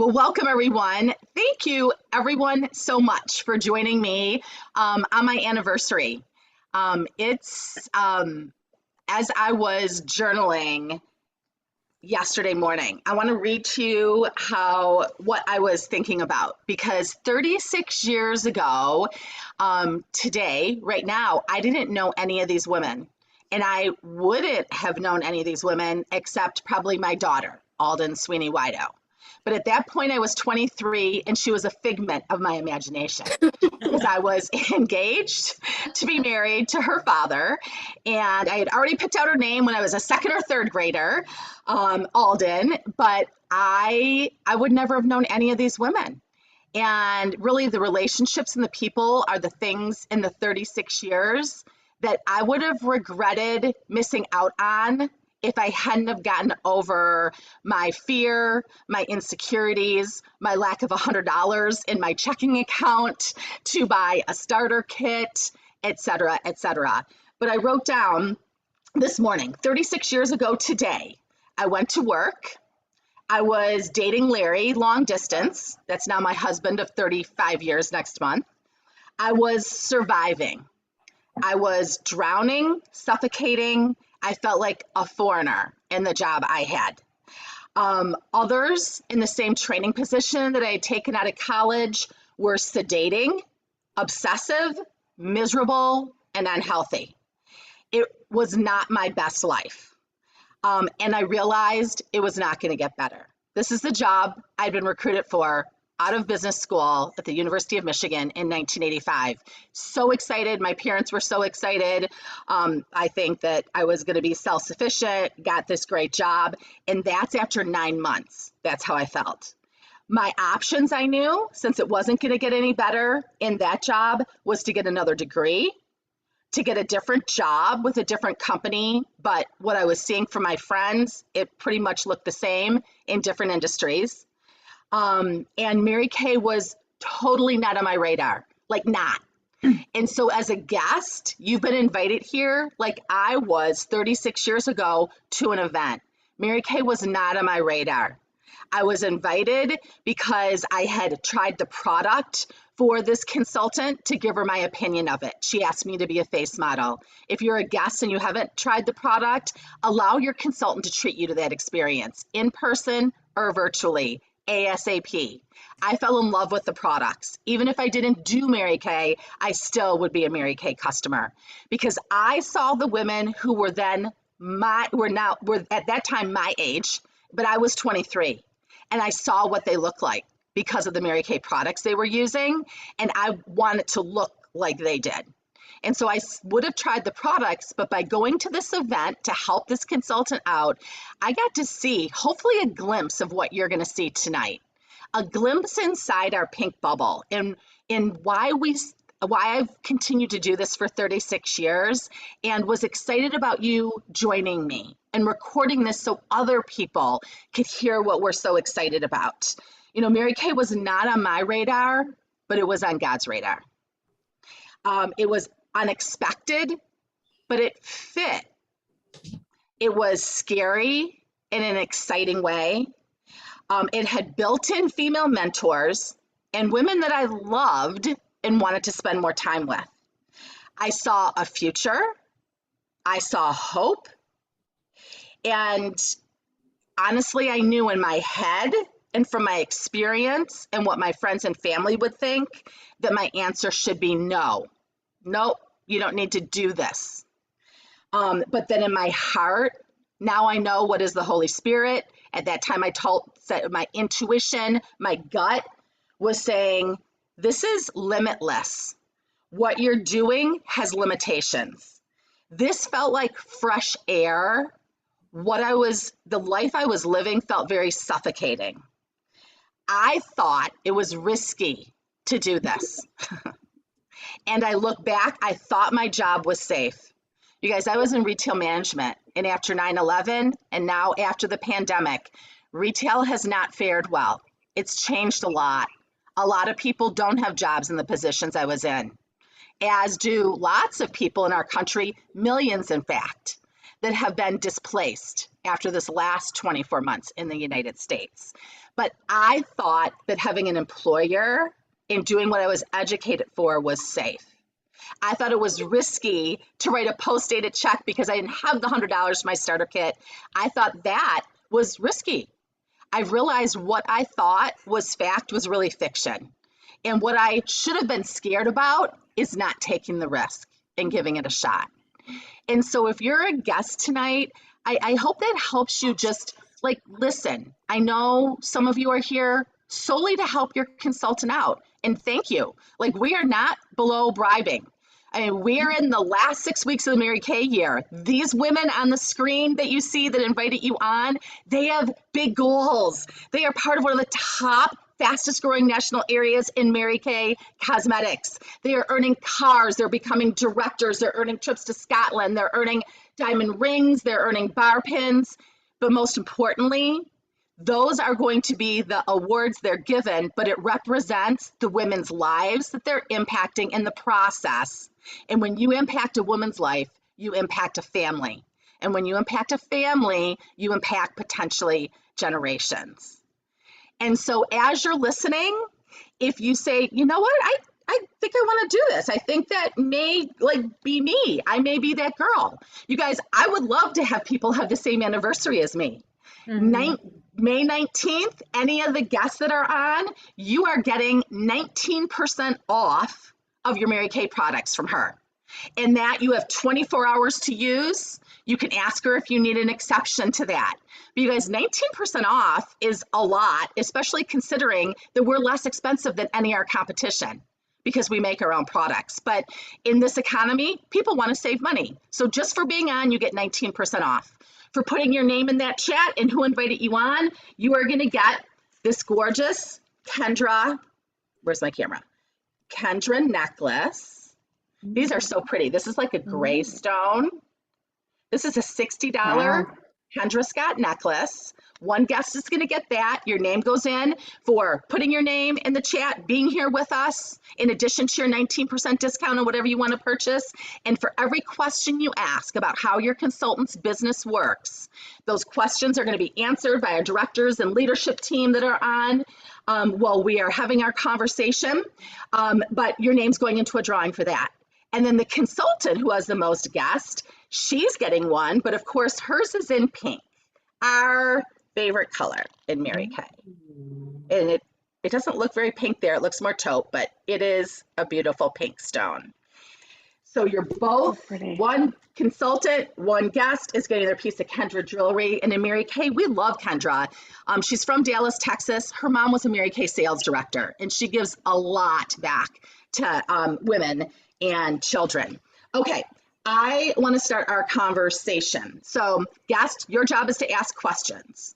Well, welcome everyone. Thank you everyone so much for joining me on my anniversary. It's as I was journaling yesterday morning, I want to read to you how what I was thinking about because 36 years ago, today, right now, I didn't know any of these women. And I wouldn't have known any of these women except probably my daughter, Alden-Sweeney. But at that point, I was 23 and she was a figment of my imagination because I was engaged to be married to her father. And I had already picked out her name when I was a second or third grader, Alden, but I would never have known any of these women. And really, the relationships and the people are the things in the 36 years that I would have regretted missing out on if I hadn't have gotten over my fear, my insecurities, my lack of $100 in my checking account to buy a starter kit, et cetera, et cetera. But I wrote down this morning, 36 years ago today, I went to work. I was dating Larry long distance. That's now my husband of 35 years next month. I was surviving. I was drowning, suffocating. I felt like a foreigner in the job I had. Others in the same training position that I had taken out of college were sedating, obsessive, miserable, and unhealthy. It was not my best life. And I realized it was not going to get better. This is the job I'd been recruited for out of business school at the University of Michigan in 1985. So excited. My parents were so excited. I think that I was going to be self-sufficient, got this great job. And that's after 9 months. That's how I felt. My options, I knew, since it wasn't going to get any better in that job, was to get another degree, to get a different job with a different company. But what I was seeing from my friends, it pretty much looked the same in different industries. And Mary Kay was totally not on my radar, like not. And so as a guest, you've been invited here like I was 36 years ago to an event. Mary Kay was not on my radar. I was invited because I had tried the product for this consultant to give her my opinion of it. She asked me to be a face model. If you're a guest and you haven't tried the product, allow your consultant to treat you to that experience in person or virtually. ASAP. I fell in love with the products. Even if I didn't do Mary Kay, I still would be a Mary Kay customer because I saw the women who were then were at that time my age, but I was 23, and I saw what they looked like because of the Mary Kay products they were using, and I wanted to look like they did. And so I would have tried the products, but by going to this event to help this consultant out, I got to see hopefully a glimpse of what you're going to see tonight, a glimpse inside our pink bubble and why I've continued to do this for 36 years and was excited about you joining me and recording this so other people could hear what we're so excited about. You know, Mary Kay was not on my radar, but it was on God's radar. It was unexpected, but it fit. It was scary in an exciting way. It had built-in female mentors and women that I loved and wanted to spend more time with. I saw a future. I saw hope. And honestly, I knew in my head and from my experience and what my friends and family would think that my answer should be no. Nope, you don't need to do this. But then in my heart, now I know what is the Holy Spirit. At that time, said my intuition, my gut was saying, this is limitless. What you're doing has limitations. This felt like fresh air. The life I was living felt very suffocating. I thought it was risky to do this. And I look back, I thought my job was safe. You guys, I was in retail management, and after 9/11 and now after the pandemic, retail has not fared well. It's changed a lot. A lot of people don't have jobs in the positions I was in, as do lots of people in our country, millions in fact, that have been displaced after this last 24 months in the United States. But I thought that having an employer and doing what I was educated for was safe. I thought it was risky to write a post-dated check because I didn't have the $100 for my starter kit. I thought that was risky. I realized what I thought was fact was really fiction. And what I should have been scared about is not taking the risk and giving it a shot. And so if you're a guest tonight, I hope that helps you just like listen. I know some of you are here solely to help your consultant out. And thank you. Like we are not below bribing. I mean, we're in the last 6 weeks of the Mary Kay year. These women on the screen that you see that invited you on, they have big goals. They are part of one of the top fastest growing national areas in Mary Kay cosmetics. They are earning cars, they're becoming directors, they're earning trips to Scotland, they're earning diamond rings, they're earning bar pins. But most importantly, those are going to be the awards they're given, but it represents the women's lives that they're impacting in the process. And when you impact a woman's life, you impact a family. And when you impact a family, you impact potentially generations. And so as you're listening, if you say, you know what, I think I want to do this. I think that may like be me. I may be that girl. You guys, I would love to have people have the same anniversary as me. May 19th, any of the guests that are on, you are getting 19% off of your Mary Kay products from her. And that you have 24 hours to use. You can ask her if you need an exception to that. But you guys, 19% off is a lot, especially considering that we're less expensive than any of our competition because we make our own products. But in this economy, people want to save money. So just for being on, you get 19% off. For putting your name in that chat and who invited you on, you are going to get this gorgeous Kendra, where's my camera? Kendra necklace. These are so pretty. This is like a gray stone. This is a $60 Kendra Scott necklace. One guest is going to get that. Your name goes in for putting your name in the chat, being here with us, in addition to your 19% discount on whatever you want to purchase. And for every question you ask about how your consultant's business works, those questions are going to be answered by our directors and leadership team that are on while we are having our conversation. But your name's going into a drawing for that. And then the consultant who has the most guests, she's getting one, but of course hers is in pink, our favorite color in Mary Kay. And it doesn't look very pink there, it looks more taupe, but it is a beautiful pink stone. So you're both, one consultant, one guest is getting their piece of Kendra jewelry. And in Mary Kay, we love Kendra. She's from Dallas, Texas. Her mom was a Mary Kay sales director, and she gives a lot back to women and children. Okay, I want to start our conversation. So guest, your job is to ask questions.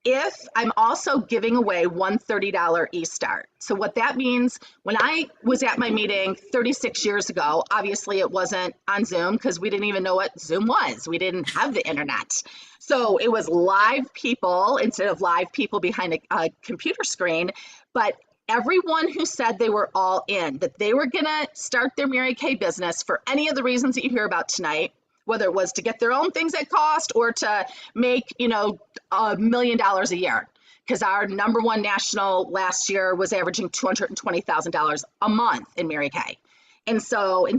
If I'm also giving away one $30 e-start. So what that means, when I was at my meeting 36 years ago, obviously it wasn't on Zoom because we didn't even know what Zoom was. We didn't have the internet. So it was live people instead of live people behind a computer screen. But everyone who said they were all in, that they were gonna start their Mary Kay business for any of the reasons that you hear about tonight, whether it was to get their own things at cost or to make, $1 million a year. Because our number one national last year was averaging $220,000 a month in Mary Kay. And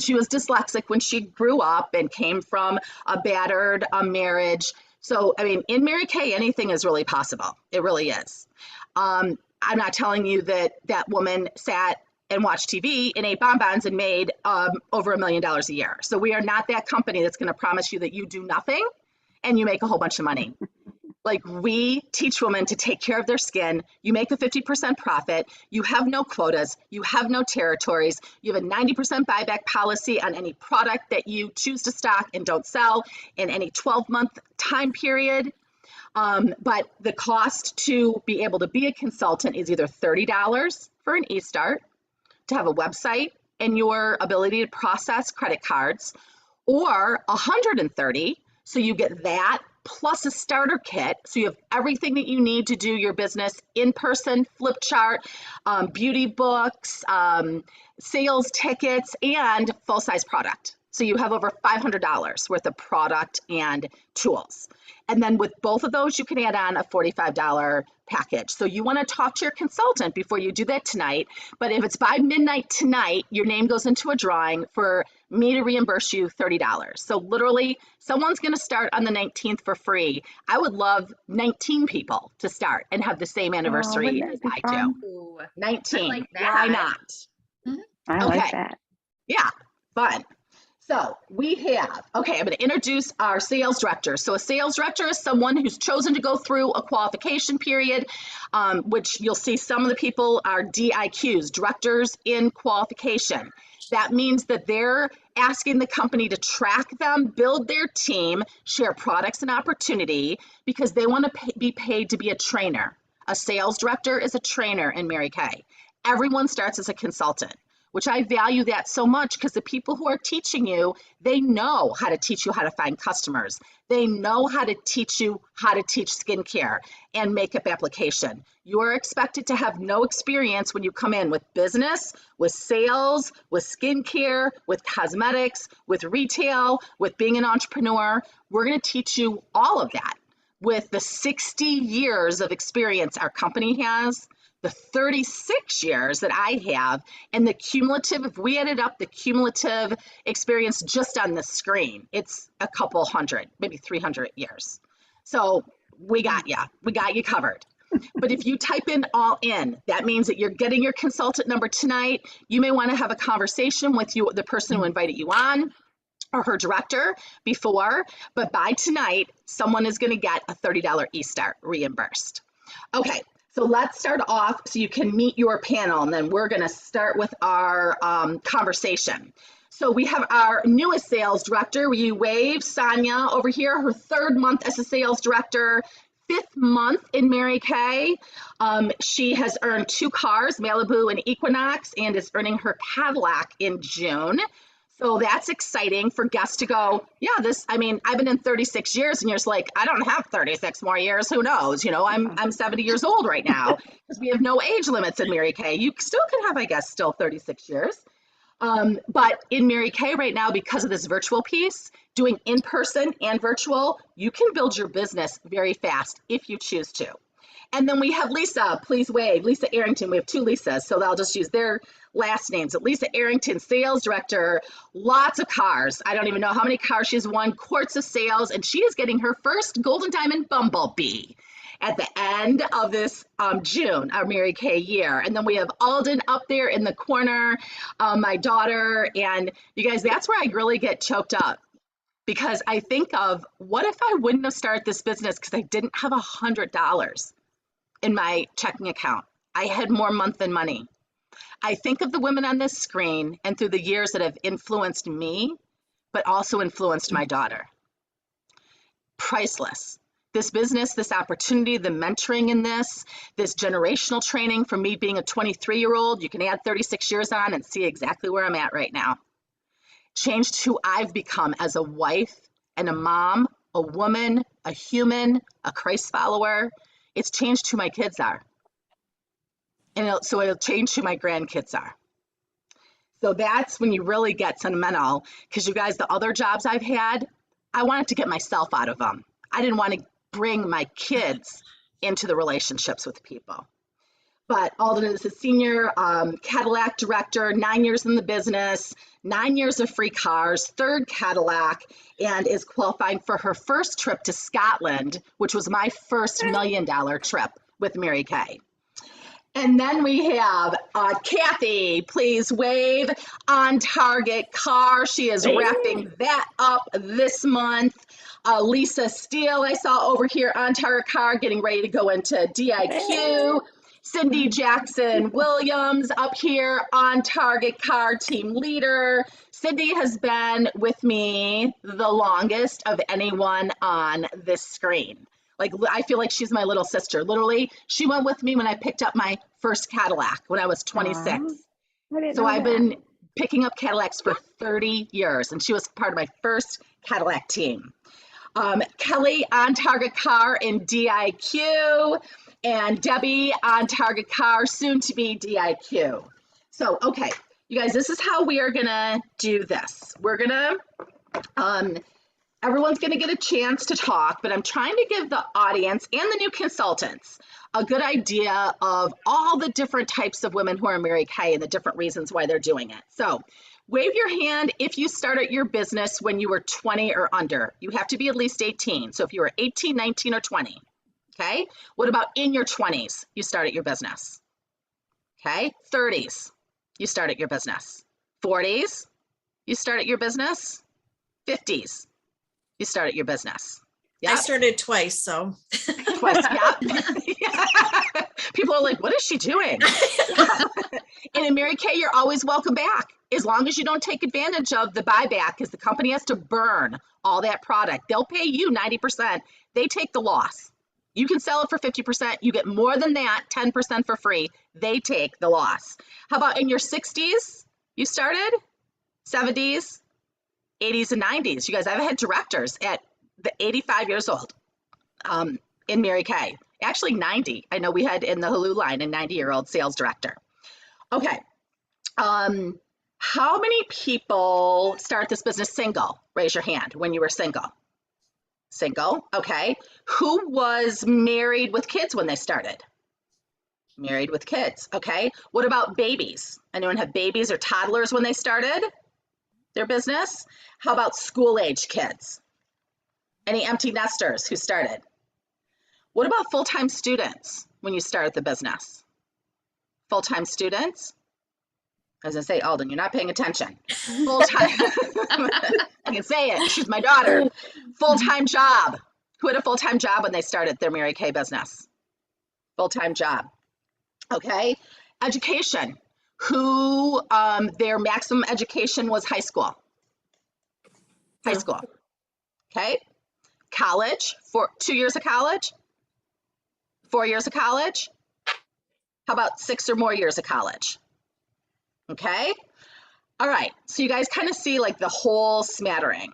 she was dyslexic when she grew up and came from a battered marriage. So, I mean, in Mary Kay, anything is really possible. It really is. I'm not telling you that that woman sat and watched TV and ate bonbons and made over $1 million a year. So we are not that company that's going to promise you that you do nothing and you make a whole bunch of money. Like, we teach women to take care of their skin. You make a 50% profit. You have no quotas. You have no territories. You have a 90% buyback policy on any product that you choose to stock and don't sell in any 12-month time period. But the cost to be able to be a consultant is either $30 for an e-start, to have a website and your ability to process credit cards, or $130, so you get that plus a starter kit, so you have everything that you need to do your business in person, flip chart, beauty books, sales tickets, and full-size product. So you have over $500 worth of product and tools. And then with both of those, you can add on a $45 package. So you want to talk to your consultant before you do that tonight. But if it's by midnight tonight, your name goes into a drawing for me to reimburse you $30. So literally, someone's going to start on the 19th for free. I would love 19 people to start and have the same Oh, anniversary wouldn't as that be I fun? do. Ooh, I 19. like Why that. not? Mhm. I Okay. like that. Yeah, fun. So we have, okay, I'm going to introduce our sales director. So a sales director is someone who's chosen to go through a qualification period, which you'll see some of the people are DIQs, directors in qualification. That means that they're asking the company to track them, build their team, share products and opportunity because they want to be paid to be a trainer. A sales director is a trainer in Mary Kay. Everyone starts as a consultant, which I value that so much because the people who are teaching you, they know how to teach you how to find customers. They know how to teach you how to teach skincare and makeup application. You're expected to have no experience when you come in with business, with sales, with skincare, with cosmetics, with retail, with being an entrepreneur. We're going to teach you all of that with the 60 years of experience our company has, the 36 years that I have, and the cumulative, if we added up the cumulative experience just on the screen, it's a couple hundred, maybe 300 years. So we got you covered. But if you type in all in, that means that you're getting your consultant number tonight. You may want to have a conversation with the person who invited you on or her director before, but by tonight, someone is going to get a $30 e-start reimbursed. Okay, so let's start off so you can meet your panel, and then we're going to start with our conversation. So we have our newest sales director. Will you wave Sonia over here, her 3rd month as a sales director, 5th month in Mary Kay. She has earned 2 cars, Malibu and Equinox, and is earning her Cadillac in June. So that's exciting for guests to go, yeah, I've been in 36 years, and you're just like, I don't have 36 more years. Who knows? You know, I'm 70 years old right now because we have no age limits in Mary Kay. You still can have, I guess, still 36 years. But in Mary Kay right now, because of this virtual piece, doing in-person and virtual, you can build your business very fast if you choose to. And then we have Lisa, please wave, Lisa Arrington. We have 2 Lisas, so I'll just use their last names. Lisa Arrington, sales director, lots of cars. I don't even know how many cars she's won, quarts of sales, and she is getting her first Golden Diamond Bumblebee at the end of this June, our Mary Kay year. And then we have Alden up there in the corner, my daughter, and you guys, that's where I really get choked up. Because I think of, what if I wouldn't have started this business because I didn't have $100 in my checking account? I had more month than money. I think of the women on this screen and through the years that have influenced me, but also influenced my daughter. Priceless. This business, this opportunity, the mentoring in this generational training from me being a 23-year-old, you can add 36 years on and see exactly where I'm at right now. Changed who I've become as a wife and a mom, a woman, a human, a Christ follower. It's changed who my kids are. And it'll change who my grandkids are. So that's when you really get sentimental, because you guys, the other jobs I've had, I wanted to get myself out of them. I didn't want to bring my kids into the relationships with people. But Alden is a senior Cadillac director, 9 years in the business, 9 years of free cars, 3rd Cadillac, and is qualifying for her first trip to Scotland, which was my first $1 million trip with Mary Kay. And then we have Kathy, please wave, On Target Car. She is wrapping that up this month. Lisa Steele, I saw over here, On Target Car, getting ready to go into DIQ. Cindy Jackson Williams up here, On Target Car team leader. Cindy has been with me the longest of anyone on this screen. Like, I feel like she's my little sister. Literally, she went with me when I picked up my first Cadillac when I was 26. So I've been picking up Cadillacs for 30 years, and she was part of my first Cadillac team. Kelly, On Target Car in DIQ, and Debbie, On Target Car, soon to be DIQ. So, okay, You guys, this is how we are gonna do this. Everyone's gonna get a chance to talk, but I'm trying to give the audience and the new consultants a good idea of all the different types of women who are Mary Kay and the different reasons why they're doing it. So wave your hand if you started your business when you were 20 or under. You have to be at least 18. So if you were 18, 19, or 20, okay? What about in your 20s, you started your business? Okay, 30s, you started your business. 40s, you started your business. 50s, you started your business. I started twice, so. Twice, yeah. People are like, what is she doing? And in Mary Kay, you're always welcome back, as long as you don't take advantage of the buyback, because the company has to burn all that product. They'll pay you 90%. They take the loss. You can sell it for 50%. You get more than that, 10% for free. They take the loss. How about in your 60s, you started? 70s, 80s, and 90s. You guys, I've had directors at the 85 years old in Mary Kay. Actually 90. I know we had in the Hulu line a 90-year-old sales director. Okay. How many people start this business single? Raise your hand when you were single. Single, okay. Who was married with kids when they started? Married with kids, okay. What about babies? Anyone have babies or toddlers when they started their business? How about school-age kids? Any empty nesters who started? What about full-time students when you started the business? Full-time students? I was gonna say, Alden, you're not paying attention. Full-time, I can say it, she's my daughter. Full-time job. Who had a full-time job when they started their Mary Kay business? Full-time job. Okay. Education. Who their maximum education was high school? High school. Okay. College, 2 years of college? 4 years of college? How about 6 or more years of college? Okay. All right. So you guys kind of see like the whole smattering.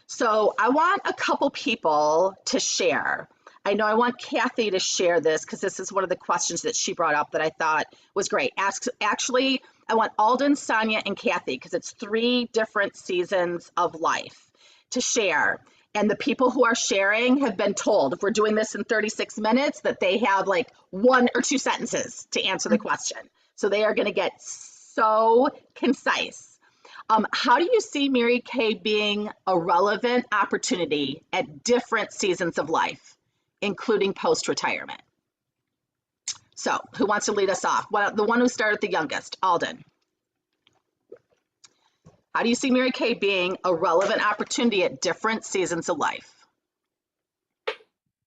So I want a couple people to share. I know I want Kathy to share this because this is one of the questions that she brought up that I thought was great. Actually, I want Alden, Sonia, and Kathy, because it's 3 different seasons of life, to share. And the people who are sharing have been told, if we're doing this in 36 minutes, that they have like 1 or 2 sentences to answer the question. So they are going to get so concise. How do you see Mary Kay being a relevant opportunity at different seasons of life, including post-retirement? So who wants to lead us off? Well, the one who started the youngest, Alden. How do you see Mary Kay being a relevant opportunity at different seasons of life?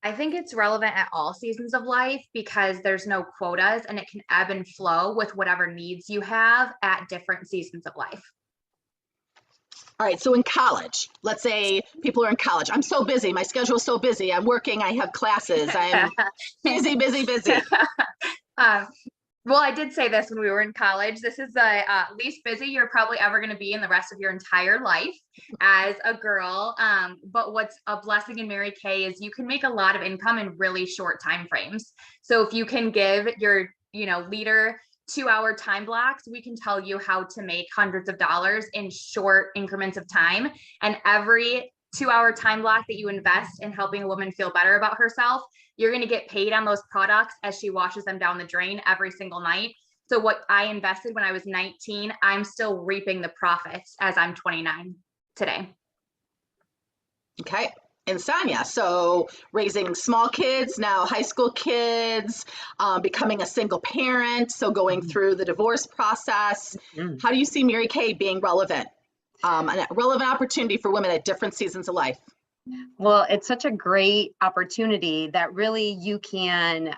I think it's relevant at all seasons of life because there's no quotas and it can ebb and flow with whatever needs you have at different seasons of life. All right, so in college, let's say people are in college. I'm so busy, my schedule is so busy. I'm working, I have classes, I'm busy. Well, I did say this when we were in college. This is the least busy you're probably ever going to be in the rest of your entire life as a girl. But what's a blessing in Mary Kay is you can make a lot of income in really short time frames. So if you can give your, leader 2-hour time blocks, we can tell you how to make hundreds of dollars in short increments of time. And every 2-hour time block that you invest in helping a woman feel better about herself, you're going to get paid on those products as she washes them down the drain every single night. So what I invested when I was 19, I'm still reaping the profits as I'm 29 today. Okay. And Sonia, so raising small kids, now high school kids, becoming a single parent, so going through the divorce process. How do you see Mary Kay being relevant? A relevant opportunity for women at different seasons of life? Well, it's such a great opportunity that really you can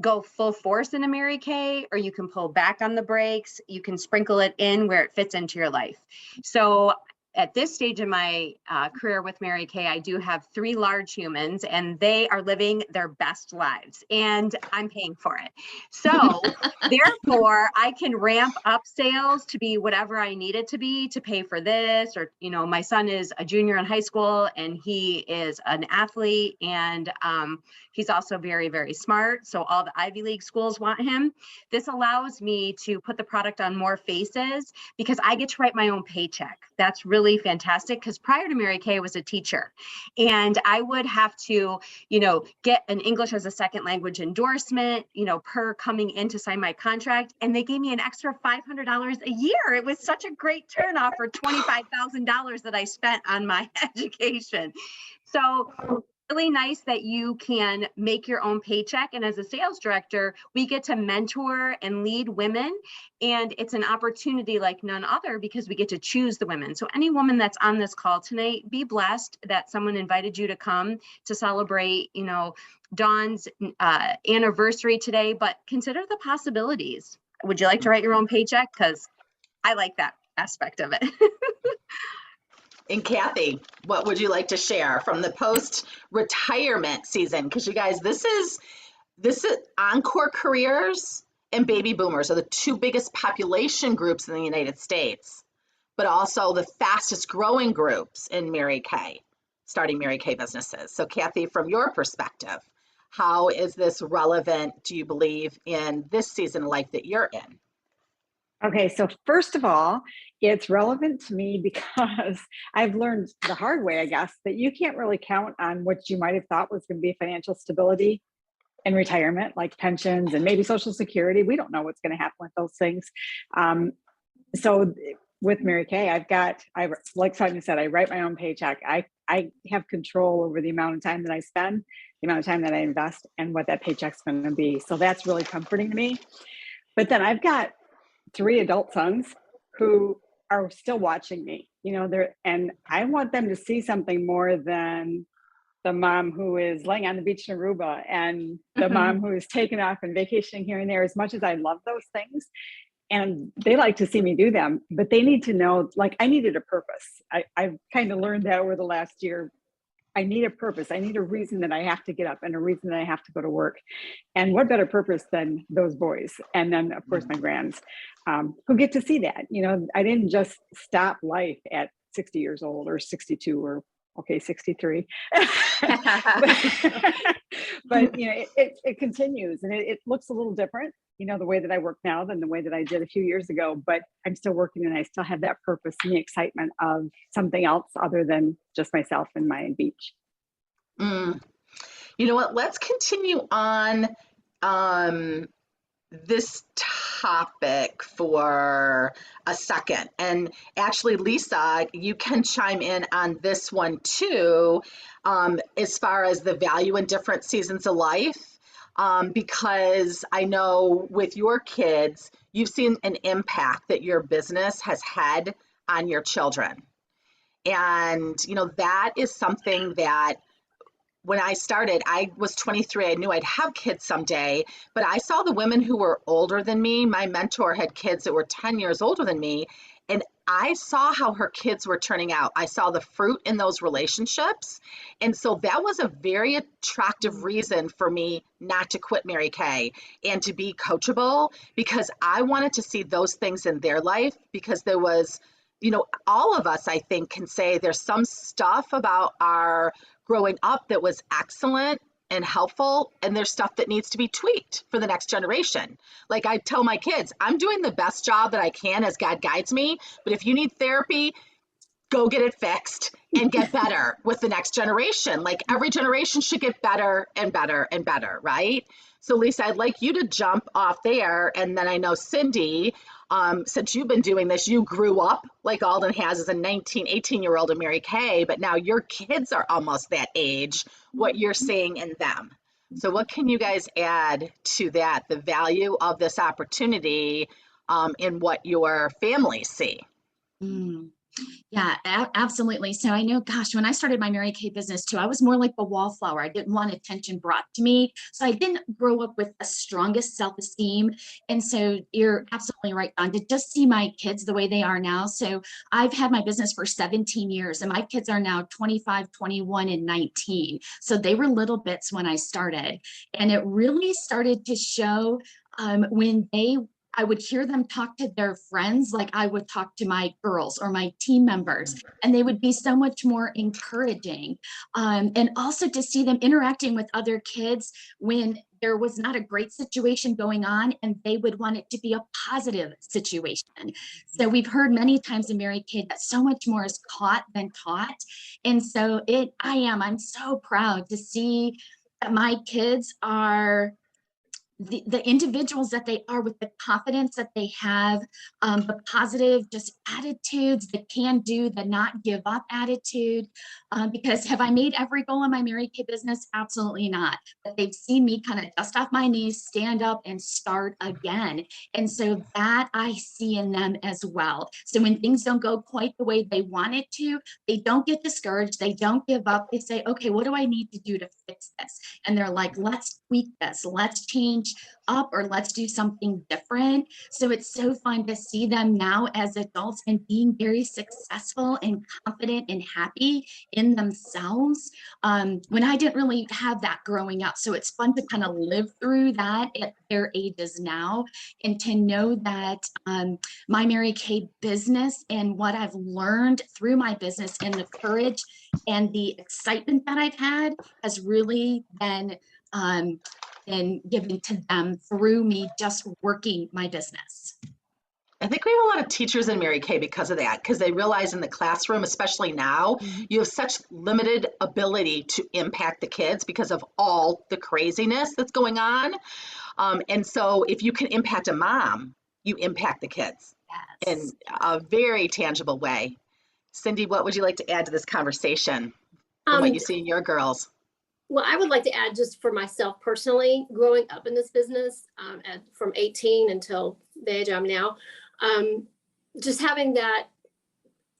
go full force into Mary Kay, or you can pull back on the brakes. You can sprinkle it in where it fits into your life. So at this stage in my career with Mary Kay, I do have 3 large humans, and they are living their best lives, and I'm paying for it. So therefore, I can ramp up sales to be whatever I need it to be to pay for this. Or, my son is a junior in high school, and he is an athlete, and he's also very, very smart. So all the Ivy League schools want him. This allows me to put the product on more faces because I get to write my own paycheck. That's really fantastic, because prior to Mary Kay, I was a teacher, and I would have to, get an English as a second language endorsement, per coming in to sign my contract. And they gave me an extra $500 a year. It was such a great turnoff for $25,000 that I spent on my education. So really nice that you can make your own paycheck. And as a sales director, we get to mentor and lead women. And it's an opportunity like none other because we get to choose the women. So any woman that's on this call tonight, be blessed that someone invited you to come to celebrate, Dawn's anniversary today, but consider the possibilities. Would you like to write your own paycheck? Because I like that aspect of it. And Kathy, what would you like to share from the post-retirement season? Because you guys, this is encore careers and baby boomers are the 2 biggest population groups in the United States, but also the fastest growing groups in Mary Kay, starting Mary Kay businesses. So Kathy, from your perspective, how is this relevant, do you believe, in this season of life that you're in? Okay, so first of all, it's relevant to me because I've learned the hard way, I guess, that you can't really count on what you might have thought was going to be financial stability in retirement, like pensions and maybe Social Security. We don't know what's going to happen with those things. So with Mary Kay, like Sonia said, I write my own paycheck. I have control over the amount of time that I spend, the amount of time that I invest, and what that paycheck's going to be. So that's really comforting to me. But then I've got 3 adult sons who are still watching me, and I want them to see something more than the mom who is laying on the beach in Aruba and the mom who is taking off and vacationing here and there. As much as I love those things, and they like to see me do them, but they need to know, like, I needed a purpose. I've kind of learned that over the last year. I need a purpose. I need a reason that I have to get up and a reason that I have to go to work. And what better purpose than those boys? And then, of course, my grands who get to see that. I didn't just stop life at 60 years old or 62 or, 63. but it continues, and it looks a little different, the way that I work now than the way that I did a few years ago, but I'm still working and I still have that purpose and the excitement of something else other than just myself and my beach. You know what, let's continue on this topic for a second. And actually, Lisa, you can chime in on this one too, as far as the value in different seasons of life. Because I know with your kids, you've seen an impact that your business has had on your children. And, that is something that when I started, I was 23. I knew I'd have kids someday, but I saw the women who were older than me. My mentor had kids that were 10 years older than me, and I saw how her kids were turning out. I saw the fruit in those relationships. And so that was a very attractive reason for me not to quit Mary Kay and to be coachable, because I wanted to see those things in their life, because there was, all of us, I think, can say there's some stuff about our growing up that was excellent and helpful, and there's stuff that needs to be tweaked for the next generation. Like I tell my kids, I'm doing the best job that I can as God guides me, but if you need therapy, go get it fixed and get better with the next generation. Like every generation should get better and better and better, right? So Lisa, I'd like you to jump off there, and then I know Cindy, since you've been doing this, you grew up like Alden has as a 18-year-old in Mary Kay, but now your kids are almost that age, what you're seeing in them. So what can you guys add to that, the value of this opportunity in what your families see? Yeah, absolutely. So I know, gosh, when I started my Mary Kay business too, I was more like the wallflower. I didn't want attention brought to me. So I didn't grow up with the strongest self-esteem. And so you're absolutely right, Don, to just see my kids the way they are now. So I've had my business for 17 years and my kids are now 25, 21, and 19. So they were little bits when I started. And it really started to show when I would hear them talk to their friends like I would talk to my girls or my team members, and they would be so much more encouraging. And also to see them interacting with other kids when there was not a great situation going on, and they would want it to be a positive situation. So we've heard many times in Mary Kay that so much more is caught than taught. And so I'm so proud to see that my kids are the individuals that they are, with the confidence that they have, the positive just attitudes, the can do, the not give up attitude. Because have I made every goal in my Mary Kay business? Absolutely not. But they've seen me kind of dust off my knees, stand up and start again. And so that I see in them as well. So when things don't go quite the way they want it to, they don't get discouraged. They don't give up. They say, okay, what do I need to do to fix this? And they're like, let's tweak this. Let's change up, or let's do something different. So it's so fun to see them now as adults and being very successful and confident and happy in themselves, when I didn't really have that growing up. So it's fun to kind of live through that at their ages now, and to know that my Mary Kay business and what I've learned through my business and the courage and the excitement that I've had has really been given to them through me just working my business. I think we have a lot of teachers in Mary Kay because of that, because they realize in the classroom, especially now, you have such limited ability to impact the kids because of all the craziness that's going on. And so if you can impact a mom, you impact the kids in a very tangible way. Cindy, what would you like to add to this conversation from what you see in your girls? Well, I would like to add, just for myself personally, growing up in this business from 18 until the age I'm now, just having that,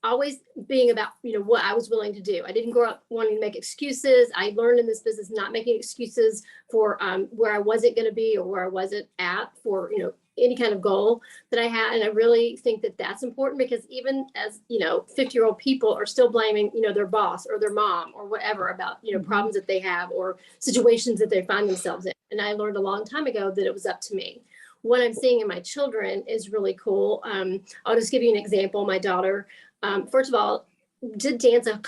always being about, what I was willing to do. I didn't grow up wanting to make excuses. I learned in this business not making excuses for where I wasn't going to be or where I wasn't at for, any kind of goal that I had. And I really think that that's important, because even as, 50-year-old people are still blaming, their boss or their mom or whatever about, problems that they have or situations that they find themselves in. And I learned a long time ago that it was up to me. What I'm seeing in my children is really cool. I'll just give you an example. My daughter, first of all, did dance a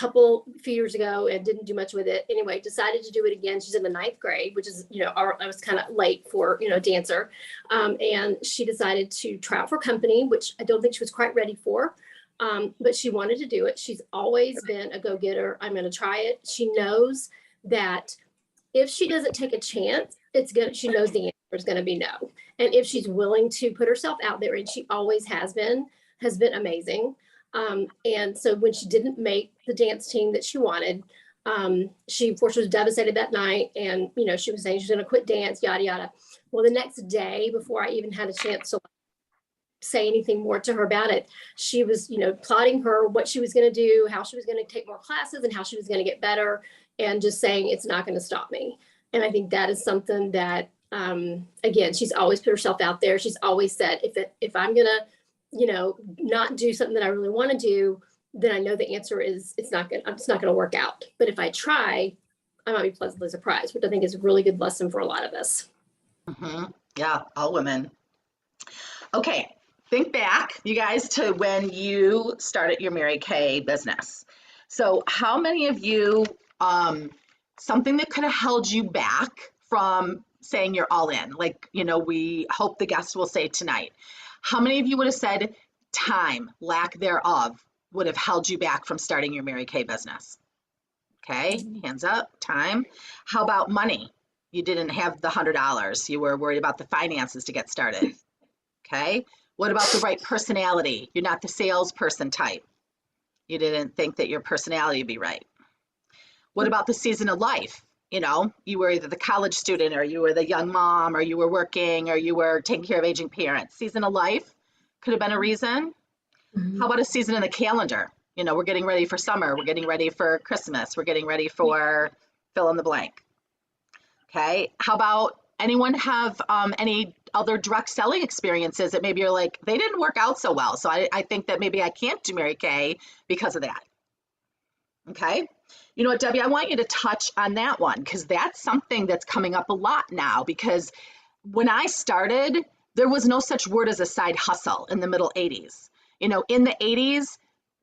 few years ago and didn't do much with it. Anyway, decided to do it again. She's in the 9th grade, which is, I was kind of late for, dancer. And she decided to try out for company, which I don't think she was quite ready for. But she wanted to do it. She's always been a go-getter. I'm going to try it. She knows that if she doesn't take a chance, she knows the answer is going to be no. And if she's willing to put herself out there, and she always has been amazing. And so when she didn't make the dance team that she wanted, she, of course, was devastated that night. And, she was saying she's going to quit dance, yada, yada. Well, the next day, before I even had a chance to say anything more to her about it, she was, plotting what she was going to do, how she was going to take more classes and how she was going to get better, and just saying, it's not going to stop me. And I think that is something that, again, she's always put herself out there. She's always said, if I'm going to, not do something that I really want to do, then I know the answer is it's not going to work out. But if I try, I might be pleasantly surprised, which I think is a really good lesson for a lot of us. Mm-hmm. Yeah, all women. Okay, think back, you guys, to when you started your Mary Kay business. So how many of you, something that could have held you back from saying you're all in, like, we hope the guests will say tonight. How many of you would have said time, lack thereof, would have held you back from starting your Mary Kay business? Okay, hands up, time. How about money? You didn't have the $100. You were worried about the finances to get started. Okay, what about the right personality? You're not the salesperson type. You didn't think that your personality would be right. What about the season of life? You were either the college student, or you were the young mom, or you were working, or you were taking care of aging parents. Season of life could have been a reason. How about a season in the calendar? You know, we're getting ready for summer, we're getting ready for Christmas, we're getting ready for fill in the blank. Okay. How about anyone have any other direct selling experiences that maybe you're like, they didn't work out so well. So I think that maybe I can't do Mary Kay because of that. Okay. You know what, Debbie, I want you to touch on that one because that's something that's coming up a lot now because when I started, there was no such word as a side hustle in the middle 80s. You know, in the 80s,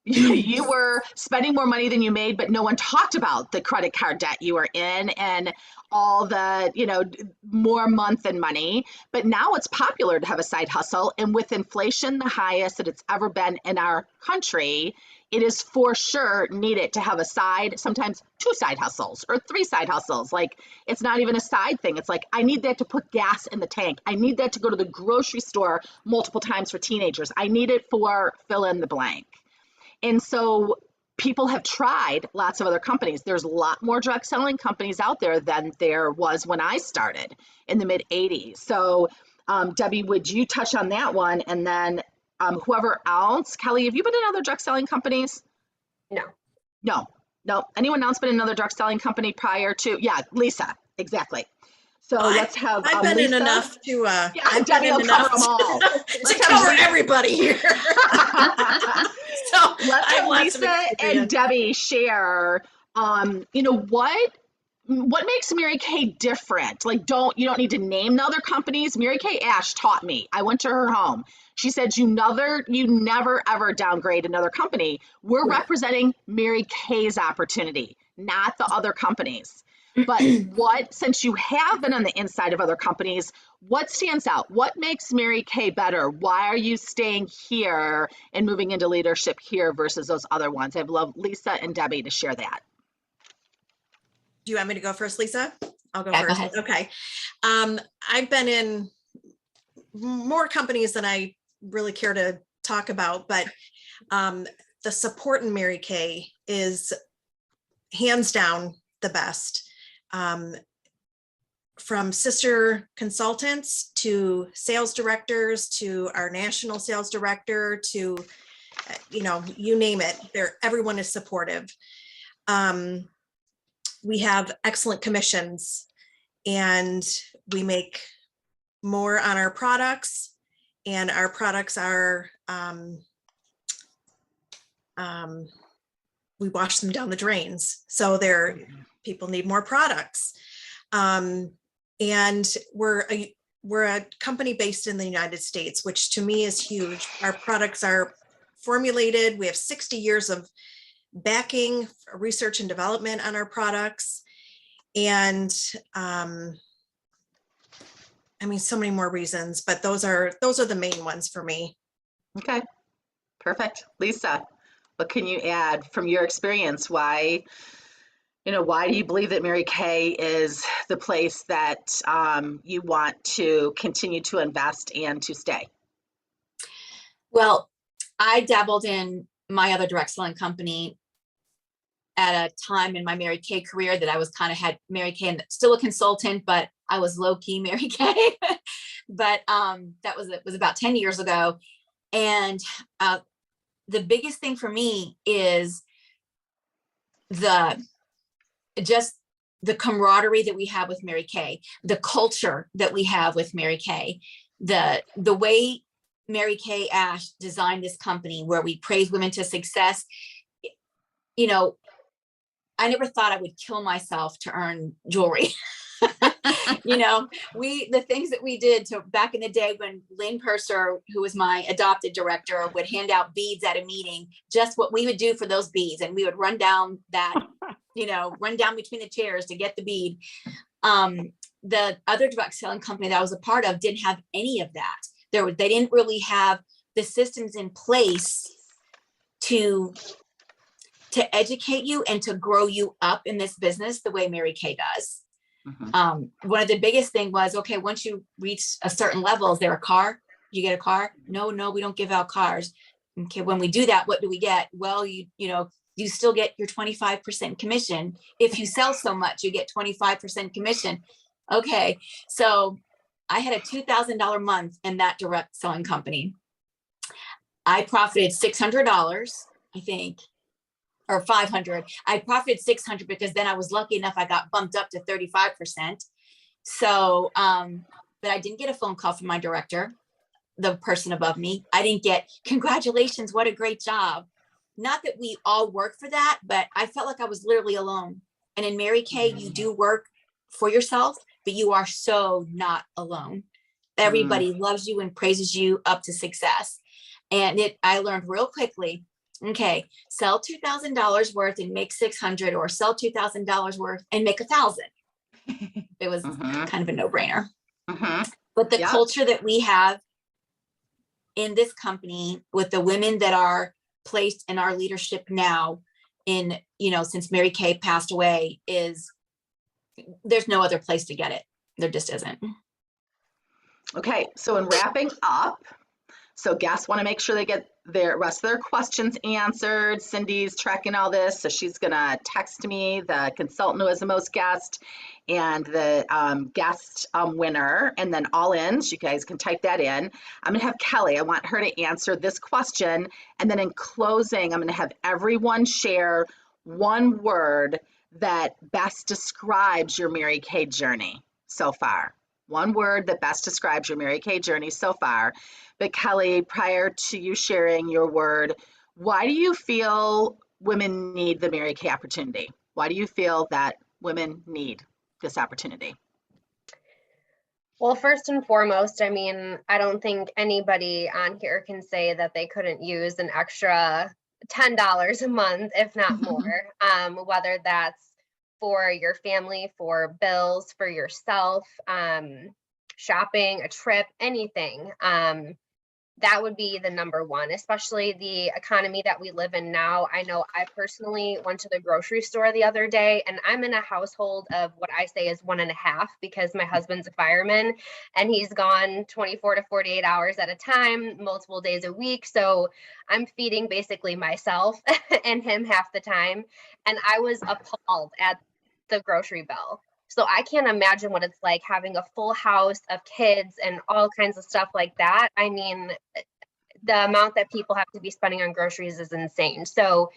you were spending more money than you made, but no one talked about the credit card debt you were in and all the, you know, more month and money. But now it's popular to have a side hustle. And with inflation, the highest that it's ever been in our country, it is for sure needed to have a side, sometimes 2 side hustles or 3 side hustles. Like it's not even a side thing. It's like, I need that to put gas in the tank. I need that to go to the grocery store multiple times for teenagers. I need it for fill in the blank. And so people have tried lots of other companies. There's a lot more direct selling companies out there than there was when I started in the mid 80s. So Debbie, would you touch on that one? And then whoever else, Kelly, have you been in other direct selling companies? No. No. Anyone else been in another direct selling company prior to? Yeah, Lisa, exactly. So let's have I've been Lisa. in enough to Yeah, I've Debbie been will in cover enough them all. to cover everybody here. So Let's I have have lots of Lisa and experience. Debbie share. You know what makes Mary Kay different? Like, you don't need to name the other companies. Mary Kay Ash taught me. I went to her home. She said, you never ever downgrade another company. We're representing Mary Kay's opportunity, not the other companies. But since you have been on the inside of other companies, what stands out? What makes Mary Kay better? Why are you staying here and moving into leadership here versus those other ones? I'd love Lisa and Debbie to share that. Do you want me to go first, Lisa? I'll go Yeah, go first. ahead. Okay. I've been in more companies than I really care to talk about, but the support in Mary Kay is hands down the best. From sister consultants to sales directors to our national sales director to, you know, you name it, everyone is supportive. We have excellent commissions and we make more on our products, and our products are, we wash them down the drains. So people need more products. And we're a company based in the United States, which to me is huge. Our products are formulated. We have 60 years of backing, research and development on our products. And I mean, so many more reasons, but those are the main ones for me. Okay, perfect. Lisa, what can you add from your experience? Why do you believe that Mary Kay is the place that you want to continue to invest and to stay? Well, I dabbled in my other direct selling company at a time in my Mary Kay career that I was kind of had Mary Kay and still a consultant, but I was low key Mary Kay. But it was about 10 years ago. And the biggest thing for me is just the camaraderie that we have with Mary Kay, the culture that we have with Mary Kay, the way Mary Kay Ash designed this company where we praise women to success. You know, I never thought I would kill myself to earn jewelry. You know, the things that we did back in the day when Lynn Purser, who was my adopted director, would hand out beads at a meeting, just what we would do for those beads. And we would run down between the chairs to get the bead. The other direct selling company that I was a part of didn't have any of that. They didn't really have the systems in place to educate you and to grow you up in this business the way Mary Kay does. Mm-hmm. One of the biggest thing was, okay, once you reach a certain level, is there a car? You get a car? No, we don't give out cars. Okay, when we do that, what do we get? Well, you still get your 25% commission. If you sell so much, you get 25% commission. Okay, so I had a $2,000 month in that direct selling company. I profited $600, I think, or 500. I profited 600 because then I was lucky enough, I got bumped up to 35%. So, but I didn't get a phone call from my director, the person above me. I didn't get, congratulations, what a great job. Not that we all work for that, but I felt like I was literally alone. And in Mary Kay, you do work for yourself, but you are so not alone. Everybody loves you and praises you up to success. And I learned real quickly, okay, sell $2,000 worth and make 600, or sell $2,000 worth and make 1,000. It was kind of a no-brainer. But the culture that we have in this company with the women that are placed in our leadership now, in, since Mary Kay passed away, there's no other place to get it. There just isn't. Okay, so in wrapping up, so guests want to make sure they get their rest of their questions answered. Cindy's tracking all this, so she's gonna text me the consultant who has the most guest and the guest winner, and then all in. So you guys can type that in. I'm gonna have Kelly. I want her to answer this question, and then in closing, I'm gonna have everyone share one word that best describes your Mary Kay journey so far. One word that best describes your Mary Kay journey so far. But Kelly, prior to you sharing your word, why do you feel women need the Mary Kay opportunity? Why do you feel that women need this opportunity? Well, first and foremost, I mean, I don't think anybody on here can say that they couldn't use an extra $10 a month, if not more, whether that's for your family, for bills, for yourself, shopping, a trip, anything. That would be the number one, especially the economy that we live in now. I know I personally went to the grocery store the other day, and I'm in a household of what I say is 1.5, because my husband's a fireman and he's gone 24 to 48 hours at a time, multiple days a week. So I'm feeding basically myself and him half the time. And I was appalled at the grocery bill. So I can't imagine what it's like having a full house of kids and all kinds of stuff like that. I mean, the amount that people have to be spending on groceries is insane. So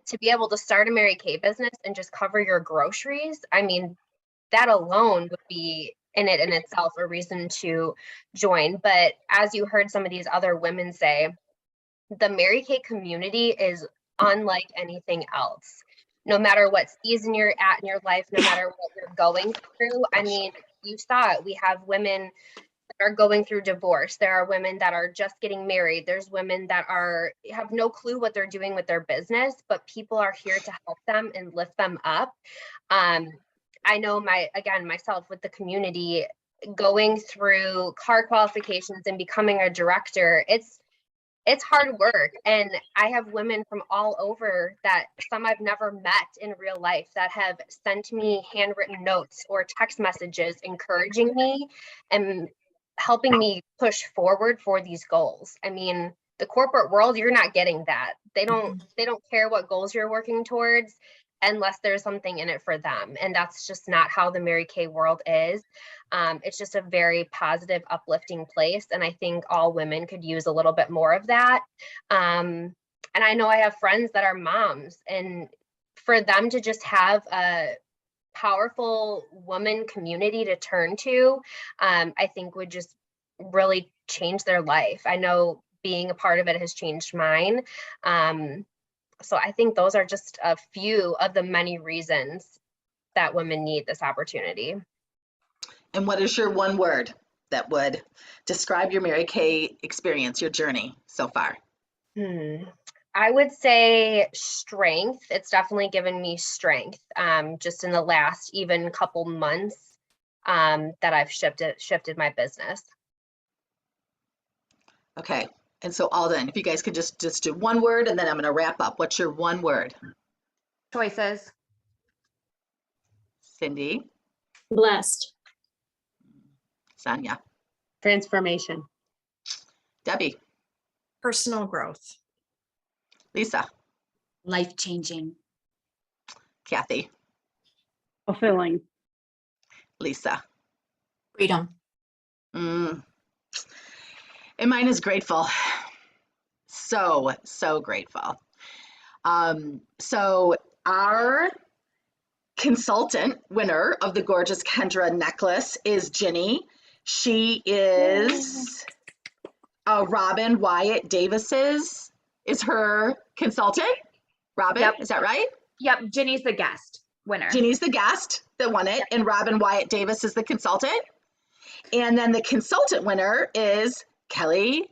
to be able to start a Mary Kay business and just cover your groceries, I mean, that alone would be in itself a reason to join. But as you heard some of these other women say, the Mary Kay community is unlike anything else. No matter what season you're at in your life, no matter what you're going through. I mean, you saw it. We have women that are going through divorce. There are women that are just getting married. There's women that have no clue what they're doing with their business, but people are here to help them and lift them up. I know myself with the community, going through car qualifications and becoming a director, it's hard work. And I have women from all over that some I've never met in real life that have sent me handwritten notes or text messages encouraging me and helping me push forward for these goals. I mean, the corporate world, you're not getting that. They don't care what goals you're working towards unless there's something in it for them. And that's just not how the Mary Kay world is. It's just a very positive, uplifting place. And I think all women could use a little bit more of that. And I know I have friends that are moms, and for them to just have a powerful woman community to turn to, I think would just really change their life. I know being a part of it has changed mine. So I think those are just a few of the many reasons that women need this opportunity. And what is your one word that would describe your Mary Kay experience, your journey so far? I would say strength. It's definitely given me strength just in the last even couple months that I've shifted my business. Okay. And so Alden, if you guys could just do one word, and then I'm going to wrap up. What's your one word? Choices. Cindy? Blessed. Sonia? Transformation. Debbie? Personal growth. Lisa? Life-changing. Kathy? Fulfilling. Lisa? Freedom. And mine is grateful. so, so grateful. So our consultant winner of the gorgeous Kendra necklace is Ginny. She is Robin Wyatt Davis's is her consultant. Robin, Yep. is that right? Yep, Ginny's the guest winner. Ginny's the guest that won it, and Robin Wyatt Davis is the consultant. And then the consultant winner is Kelly.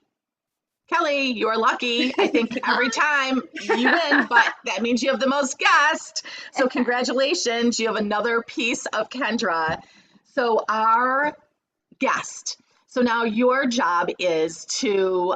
Kelly, you're lucky. I think every time you win, but that means you have the most guests. So congratulations, you have another piece of Kendra. So our guest. So now your job is to,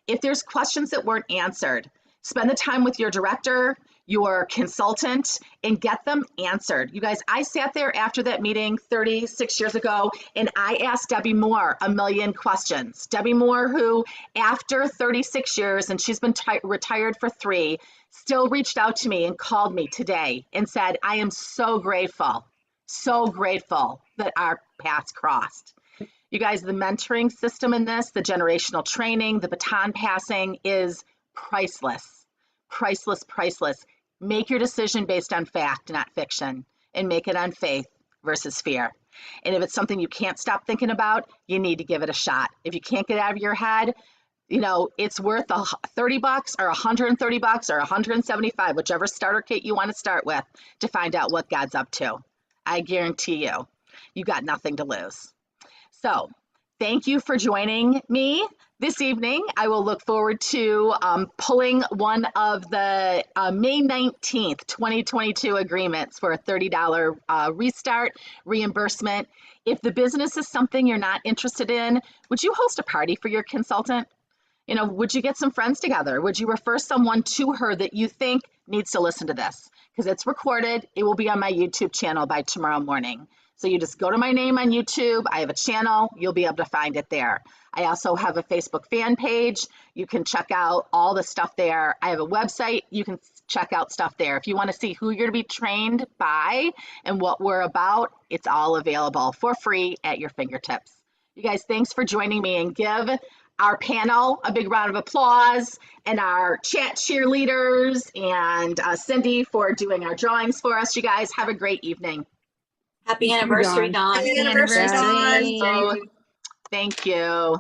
if there's questions that weren't answered, spend the time with your director, your consultant, and get them answered. You guys, I sat there after that meeting 36 years ago, and I asked Debbie Moore a million questions. Debbie Moore, who after 36 years, and she's been retired for 3, still reached out to me and called me today and said, I am so grateful that our paths crossed. You guys, the mentoring system in this, the generational training, the baton passing is priceless, priceless, priceless. Make your decision based on fact, not fiction, and make it on faith versus fear. And if it's something you can't stop thinking about, you need to give it a shot. If you can't get it out of your head, you know, it's worth $30 or $130 or $175, whichever starter kit you want to start with to find out what God's up to. I guarantee you got nothing to lose. So thank you for joining me this evening. I will look forward to pulling one of the May 19th, 2022 agreements for a $30 restart reimbursement. If the business is something you're not interested in, would you host a party for your consultant? You know, would you get some friends together? Would you refer someone to her that you think needs to listen to this? Because it's recorded. It will be on my YouTube channel by tomorrow morning. So you just go to my name on YouTube. I have a channel. You'll be able to find it there. I also have a Facebook fan page. You can check out all the stuff there. I have a website. You can check out stuff there. If you want to see who you're to be trained by and what we're about, it's all available for free at your fingertips. You guys, thanks for joining me, and give our panel a big round of applause, and our chat cheerleaders, and Cindy for doing our drawings for us. You guys have a great evening. Happy anniversary, Dawn. Happy anniversary, Dawn. Thank you.